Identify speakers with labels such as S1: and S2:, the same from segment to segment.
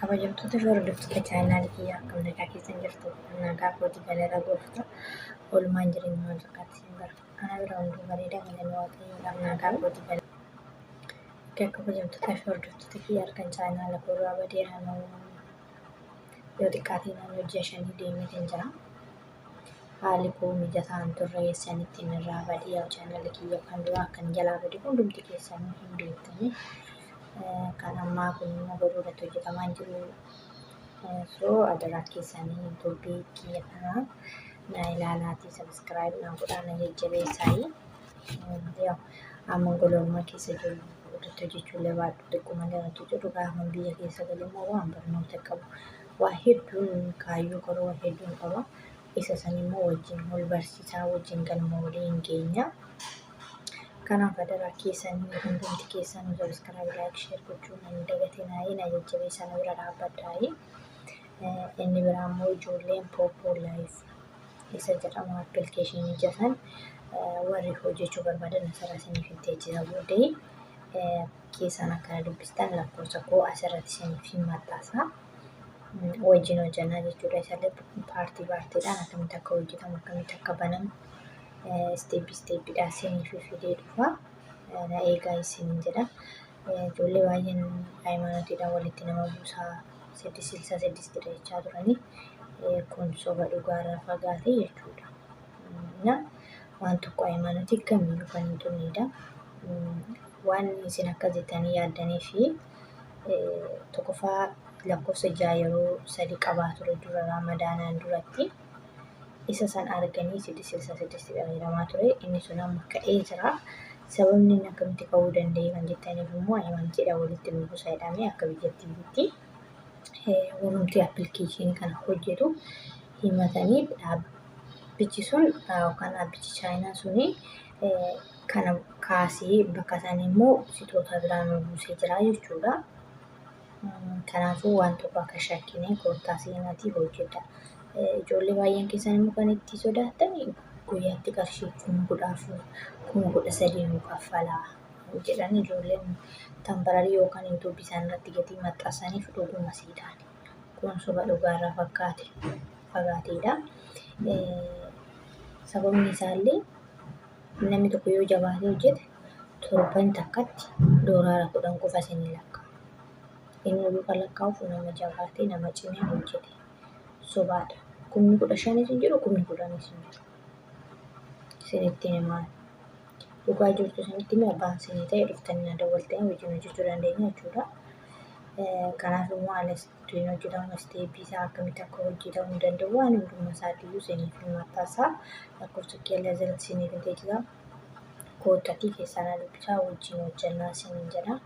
S1: Kabajamtoota hordoftoota chaanaalii kiyyaa akkam nagaa keessan jirtu nagaa kootii galata gooftaa oolmaan jireenya waan fakkaatti isin bara ana bira hunduu bareeda galanni waaqayyoodhaaf nagaa kootii galata kabajamtoota hordoftoota kiyyaa argan chaanaala koorraa badeeraa yoo xiqqaatee naannoo ji'a 5 deemeetiin jira haalli koo mijataan turre eessanitti irraa baadiyyaa chaanaala kiyyaa kan duraa kan jalaa bade hundumti keessan hin beektanii kan ammaa kun godhuudhaatti hojjetamaa jiru. So adaraa keessanii YouTube kiyya kanaa na ilaalaatii subscribe na godhaa na jajjabeessaayi. Amma gololmaa keessa jiru godhatti hojjechuullee baadhu xiqquma irratti jiru gaafa biyya keessa galee immoo waan barnoota qabu. Waa hedduun kaayyoo garuu waa hedduun qaba. Isa san immoo wajjin wal barsiisaa wajjin galma waliin geenya. Kanaaf adaraa keessanii hundumti keessan subscribe like share gochuun hin dagatinaa na jajjabeessaa na bira dhaabbadhaayi. Inni biraa immoo ijoolleen Popo Life isa jedhamu application ijatan warri hojjechuu barbaadan asirraa isiniif itti ejjisa booddee keessan akkana dubbistan lakkoofsa koo asirratti isiniif hin maxxansa. Wajjin hojjannaa jechuudha isallee paartiidhaan akkamitti akka hojjetamu akkamitti akka banamu steppiidhaan isiniif fidee dhufa. Na eegaa isiniin jedha. Ijoollee baay'een hayimaanotiidhaan walitti nama buusaa siddisiilsaa siddistidha jechaa turanii kun soba dhugaarraa fagaate jechuudha. Waan tokko hayimaanotii kamiyyuu kan hin tunnedha. Waan isin akka jettanii yaaddanii fi tokkoffaa lakkoofsa 6 yeroo 3 qabaa ture dura ramadaanaan duratti isa san arganii siddisiilsaa siddistidha jedhamaa ture. Inni sun amma ka'ee jira. Sababni inni akkamitti ka'uu danda'e kan jettaniif immoo hayimaanotiidhaan walitti nu buusaa jedhamee akka biyyattiitti warrumti appilikeeshinii kana hojjetu himatanii dhaabbichi sun yookaan dhaabbichi chaayinaa suni kana kaasee bakka isaanii immoo sitoota biraa nu buusee jira jechuudha. Kanaafuu waan tokko akka shakkinee koottaa seenaatii hojjedha. Ijoollee baay'een keessan immoo kan itti sodaatan guyyaatti qarshii 10,000 13,000 nu kaffalaa jedhan ijoolleen tambararii yookaan YouTube isaan irratti gatii maxxansaniif dhuguma siidhaan. Kun soba dhugaarraa fagaateedha. Sababni isaallee namni tokko yoo jabaatee hojjete torban takkatti doolaara 10 qofa isinii lakkaa'u. Inni oluu kan lakkaa'uuf nama jabaatee nama cimee hojjete sobaadha. 15,000 isin jiru 10,000 isin jiru. Isinitti himaa dhugaa jirtu isinitti himee abbaan isinii ta'e dhuftanii na dawwaltanii wajjin hojjechuu dandeenya jechuudha. Kanaaf immoo haala ittiin hojjetamu steeppii isaa akkamitti akka hojjetamuu danda'u waan hundumaa isaatiiyyuu isiniif hin maxxansa. Lakkoofsa keenya jalatti isiniif hin teessisa. Koottatii keessaan dubbisaa wajjin hojjannaa isiniin jedha.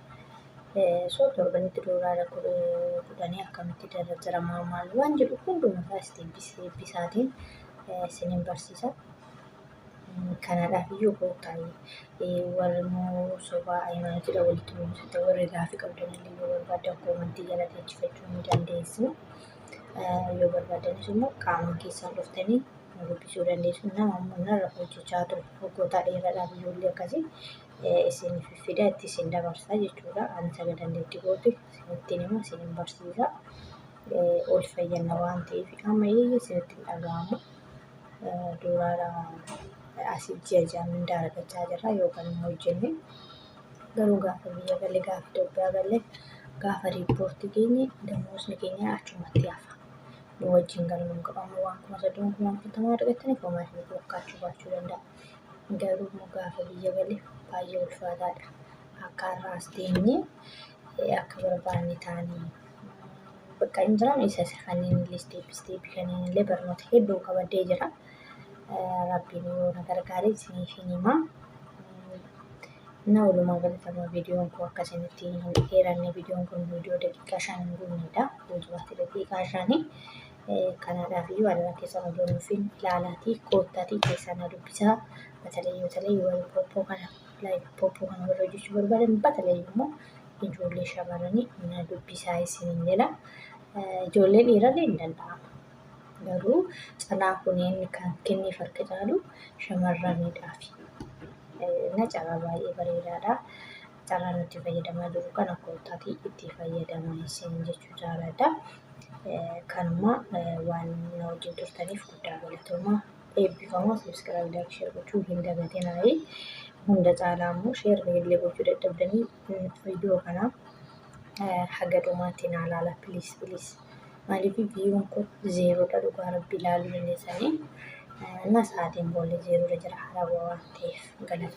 S1: So torbanitti doolaara 10 akkamitti daldalamaa maal waan jedhu hundumaa steeppii isaatiin isiniin barsiisa. Kanaadhaaf iyyuu koottaa warri immoo sobaa hayimaanotiidhaan walitti buusate warri gaaffii qabdanillee yoo barbaadan koomentii jala teechifachuu ni dandeessu. Yoo barbaadanis immoo qaama keessaan dhuftanii dubbisuu dandeessu. Nama ammoo narra hojjechaa ture waggoota dheeraadhaaf ijoollee akkasii isiniif fida itti isin dabarsaa jechuudha. Ani saga dandeettii goote isinittiin hima isinin barsiisa. Ol fayyana waan ta'eef amma isinitti hin dhaga'amu. Doolaara asii ji'a mindaa argachaa jirra yookaan immoo hojjenne garuu gaafa biyya galee gaafa Itoophiyaa galee gaafa riippoortii geenye damoosni keenya achumatti hafa. Nu wajjin galma hin qabamu waan 3,040 argattaniif homaa isinitti fakkaachuu baachuu danda'a. Garuu immoo gaafa biyya galee baay'ee ulfaataadha. Akka har'aas teenyee akka barbaanne taanee bakka hin jiran isa kanneen illee steeppii kanneen illee barnoota hedduu qabadee jira. Rabbiin yoo na gargaare isiniif hin himaa. Na walumaa galatti viidiyoon kun akka isinitti hin dheeranne viidiyoon kun viidiyoo daqiiqaa 5 hin guunnedha. Hojiiwwan daqiiqaa 5 kanaadhaaf iyyuu adaraa keessan oduun nuufin ilaalaatii koottaatii keessan na dubbisaa. Batalee warri Popo kana warra hojjechuu barbaadan batalee immoo ijoollee shamarranii na dubbisaa isiniin jedha. Ijoollee dhiirallee hin danda'ama. Garuu canaa kunniin kan kenneef harka caalu shamarraniidhaafi. Na cara baay'ee bareedaadha. carraa nuti fayyadamaa jiru kana koottaatii itti fayyadamaa isin jechuu jaalladha. Kanuma waan na wajjin turtaniif guddaa galatoomaa. Eebbifamoo sabiskiraayib laayik sheer gochuu hin dagatinaa. Hunda caalaa immoo sheer illee gochuu dadhabdanii viidiyoo kana haga dhumaatti naa ilaala piliis. Maaliif viiyuun kun zeeroodha dhugaa rabbi ilaaluu dandeessanii. እና ሰዓቴን ቦሌ 0 ጀራ ሐራዋ ቴፍ ገለቴ